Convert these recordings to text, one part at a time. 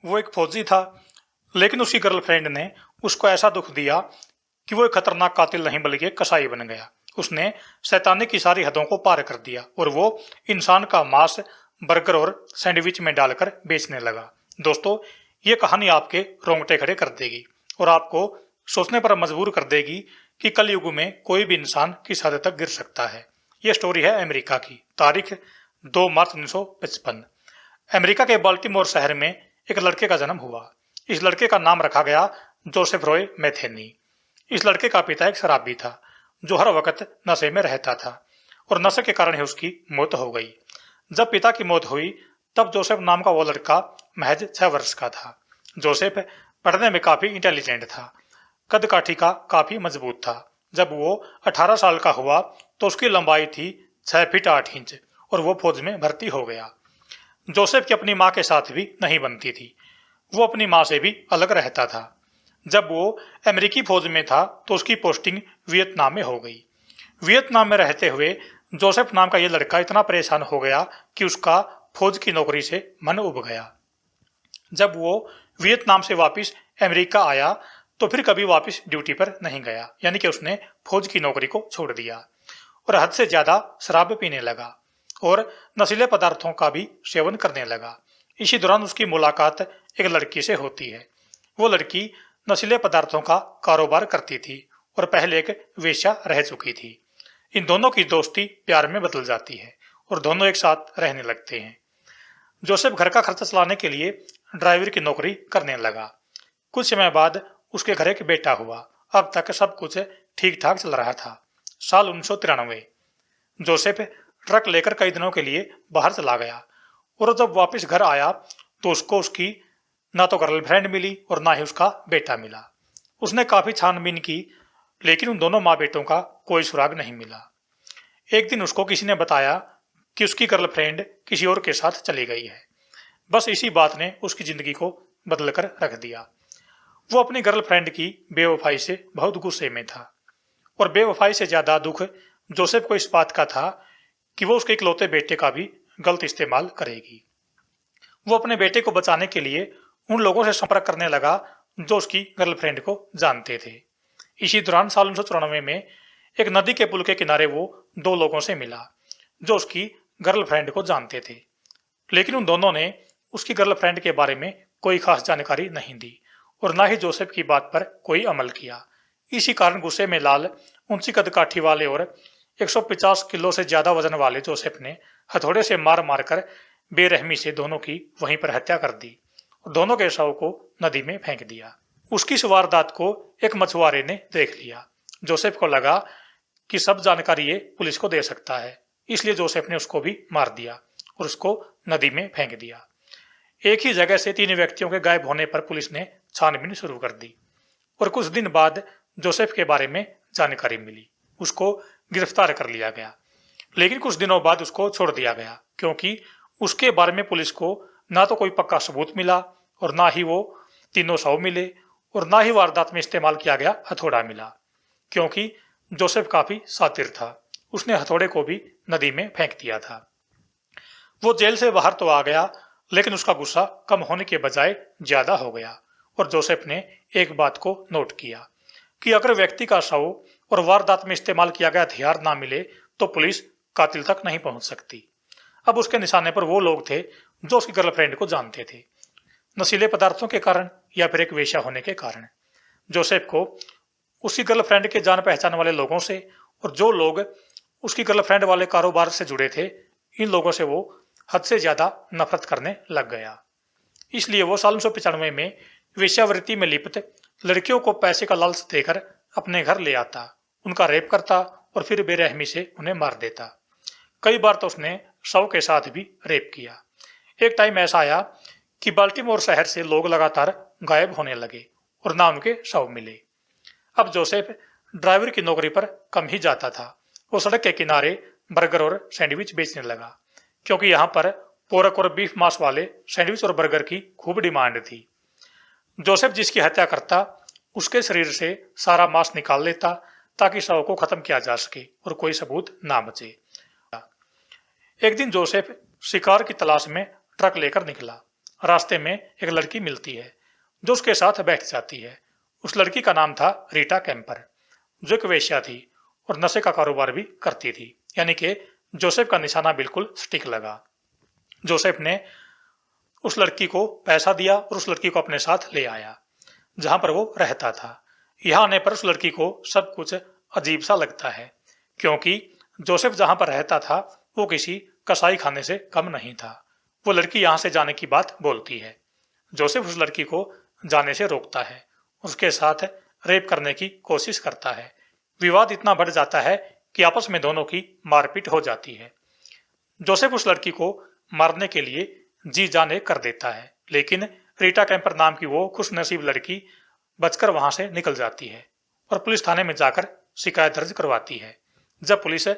वो एक फौजी था, लेकिन उसकी गर्लफ्रेंड ने उसको ऐसा दुख दिया कि वो एक खतरनाक कातिल नहीं बल्कि एक कसाई बन गया। उसने शैतानी की सारी हदों को पार कर दिया और वो इंसान का मांस बर्गर और सैंडविच में डालकर बेचने लगा। दोस्तों, ये कहानी आपके रोंगटे खड़े कर देगी और आपको सोचने पर मजबूर कर देगी कि कलयुग में कोई भी इंसान किस हद तक गिर सकता है। यह स्टोरी है अमेरिका की। तारीख 2 मार्च 1955। अमेरिका के बाल्टीमोर शहर में एक लड़के का जन्म हुआ। इस लड़के का नाम रखा गया जोसेफ रॉय मैथेनी। इस लड़के का पिता एक शराबी था जो हर वक्त नशे में रहता था और नशे के कारण ही उसकी मौत हो गई। जब पिता की मौत हुई तब जोसेफ नाम का वो लड़का महज 6 वर्ष का था। जोसेफ पढ़ने में काफी इंटेलिजेंट था, कद काठी का काफी मजबूत था। जब वो 18 साल का हुआ तो उसकी लंबाई थी 6 फीट 8 इंच और वो फौज में भर्ती हो गया। जोसेफ की अपनी माँ के साथ भी नहीं बनती थी, वो अपनी माँ से भी अलग रहता था। जब वो अमेरिकी फौज में था तो उसकी पोस्टिंग वियतनाम में हो गई। वियतनाम में रहते हुए जोसेफ नाम का ये लड़का इतना परेशान हो गया कि उसका फौज की नौकरी से मन उब गया। जब वो वियतनाम से वापस अमेरिका आया तो फिर कभी वापस ड्यूटी पर नहीं गया, यानी कि उसने फौज की नौकरी को छोड़ दिया और हद से ज्यादा शराब पीने लगा और नशीले पदार्थों का भी सेवन करने लगा। इसी दौरान उसकी मुलाकात एक लड़की से होती है। वो लड़की नशीले पदार्थों का कारोबार करती थी और पहले एक वेश्या रह चुकी थी। इन दोनों की दोस्ती प्यार में बदल जाती है और दोनों एक साथ रहने लगते हैं। जोसेफ घर का खर्चा चलाने के लिए ड्राइवर की नौकरी करने लगा। कुछ समय बाद उसके घर एक बेटा हुआ। अब तक सब कुछ ठीक ठाक चल रहा था। साल 1993। जोसेफ ट्रक लेकर कई दिनों के लिए बाहर चला गया और जब वापस घर आया तो उसको उसकी ना तो गर्लफ्रेंड मिली और ना ही उसका बेटा मिला। उसने काफी छानबीन की लेकिन उन दोनों माँ बेटों का कोई सुराग नहीं मिला। एक दिन उसको किसी ने बताया कि उसकी गर्लफ्रेंड किसी और के साथ चली गई है। बस इसी बात ने उसकी जिंदगी को बदल कर रख दिया। वो अपनी गर्लफ्रेंड की बेवफाई से बहुत गुस्से में था और बेवफाई से ज्यादा दुख जोसेफ को इस बात का था कि वो उसके इकलौते बेटे का भी गलत इस्तेमाल करेगी। वो अपने बेटे को बचाने के लिए उन लोगों से संपर्क करने लगा जो उसकी गर्लफ्रेंड को जानते थे। इसी दौरान साल 1994 में एक नदी के पुल के किनारे वो 2 लोगों से मिला जो उसकी गर्लफ्रेंड को जानते थे, लेकिन उन दोनों ने उसकी गर्लफ्रेंड के बारे में कोई खास जानकारी नहीं दी और ना ही जोसेफ की बात पर कोई अमल किया। इसी कारण गुस्से में लाल ऊंची कदकाठी वाले और 150 किलो से ज्यादा वजन वाले जोसेफ ने हथौड़े से मार मार कर बेरहमी से दोनों की वहीं पर हत्या कर दी और दोनों के शव को नदी में फेंक दिया। उसकी इस वारदात को एक मछुआरे ने देख लिया। जोसेफ को लगा कि सब जानकारी ये पुलिस को दे सकता है, इसलिए जोसेफ ने उसको भी मार दिया और उसको नदी में फेंक दिया। एक ही जगह से 3 व्यक्तियों के गायब होने पर पुलिस ने छानबीन शुरू कर दी और कुछ दिन बाद जोसेफ के बारे में जानकारी मिली। उसको गिरफ्तार कर लिया गया, लेकिन कुछ दिनों बाद उसको छोड़ दिया गया क्योंकि उसके बारे में पुलिस को ना तो कोई पक्का सबूत मिला और ना ही वो तीनों शव मिले और ना ही वारदात में इस्तेमाल किया गया हथौड़ा मिला। क्योंकि जोसेफ काफी शातिर था, उसने हथौड़े को भी नदी में फेंक दिया था। वो जेल से बाहर तो आ गया, लेकिन उसका गुस्सा कम होने के बजाय ज्यादा हो गया और जोसेफ ने एक बात को नोट किया कि अगर व्यक्ति का शव और वारदात में इस्तेमाल किया गया हथियार ना मिले तो पुलिस कातिल तक नहीं पहुंच सकती। अब उसके निशाने पर वो लोग थे जो उसकी गर्लफ्रेंड को जानते थे, नशीले पदार्थों के कारण या फिर एक वेश्या होने के कारण। जोसेफ को उसकी गर्लफ्रेंड के जान पहचान वाले लोगों से और जो लोग उसकी गर्लफ्रेंड वाले कारोबार से जुड़े थे, इन लोगों से वो हद से ज्यादा नफरत करने लग गया। इसलिए वो साल 1995 में वेश्यावृत्ति में लिप्त लड़कियों को पैसे का लालच देकर अपने घर ले आता, उनका रेप करता और फिर बेरहमी से उन्हें मार देता। कई बार तो उसने शव के साथ भी रेप किया। एक टाइम ऐसा आया कि बाल्टीमोर शहर से लोग लगातार गायब होने लगे और ना उनके शव मिले। अब जोसेफ ड्राइवर की नौकरी पर कम ही जाता था। वो सड़क के किनारे बर्गर और सैंडविच बेचने लगा क्योंकि यहाँ पर पोरक और बीफ मांस वाले सैंडविच और बर्गर की खूब डिमांड थी। जोसेफ जिसकी हत्या करता उसके शरीर से सारा मांस निकाल लेता ताकि शव को खत्म किया जा सके और कोई सबूत ना बचे। एक दिन जोसेफ शिकार की तलाश में ट्रक लेकर निकला। रास्ते में एक लड़की मिलती है जो उसके साथ बैठ जाती है। उस लड़की का नाम था रीटा कैम्पर, जो एक वेश्या थी और नशे का कारोबार भी करती थी। यानी कि जोसेफ का निशाना बिल्कुल सटीक लगा। जोसेफ ने उस लड़की को पैसा दिया और उस लड़की को अपने साथ ले आया जहां पर वो रहता था। यहाँ आने पर उस लड़की को सब कुछ अजीब सा लगता है, क्योंकि जोसेफ जहां पर रहता था वो किसी कसाई खाने से कम नहीं था। वो लड़की यहां से जाने की बात बोलती है। जोसेफ उस लड़की को जाने से रोकता है, उसके साथ रेप करने की कोशिश करता है। विवाद इतना बढ़ जाता है कि आपस में दोनों की मारपीट हो जाती है। जोसेफ उस लड़की को मारने के लिए जी जाने कर देता है, लेकिन रीटा कैम्पर नाम की वो खुशनसीब लड़की बचकर वहां से निकल जाती है और पुलिस थाने में जाकर शिकायत दर्ज करवाती है। जब पुलिस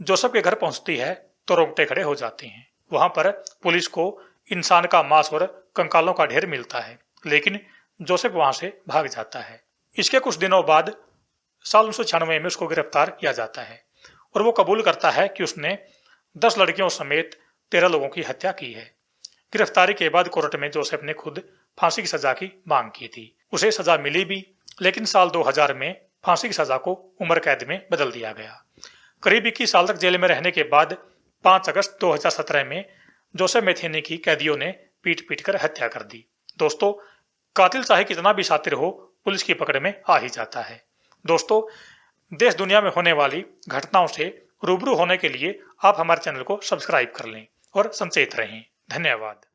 जोसेफ के घर पहुंचती है तो रोंगटे खड़े हो जाते हैं। वहां पर पुलिस को इंसान का मांस और कंकालों का ढेर मिलता है, लेकिन जोसेफ वहां से भाग जाता है। इसके कुछ दिनों बाद साल 1996 में उसको गिरफ्तार किया जाता है और वो कबूल करता है कि उसने 10 लड़कियों समेत 13 लोगों की हत्या की है। गिरफ्तारी के बाद कोर्ट में जोसेफ ने खुद फांसी की सजा की मांग की थी। उसे सजा मिली भी, लेकिन साल 2000 में फांसी की सजा को उम्र कैद में बदल दिया गया। करीब 21 साल तक जेल में रहने के बाद 5 अगस्त 2017 में जोसेफ मैथेनी की कैदियों ने पीट पीट कर हत्या कर दी। दोस्तों, कातिल चाहे कितना भी शातिर हो, पुलिस की पकड़ में आ ही जाता है। दोस्तों, देश दुनिया में होने वाली घटनाओं से रूबरू होने के लिए आप हमारे चैनल को सब्सक्राइब कर लें और सचेत रहें। धन्यवाद।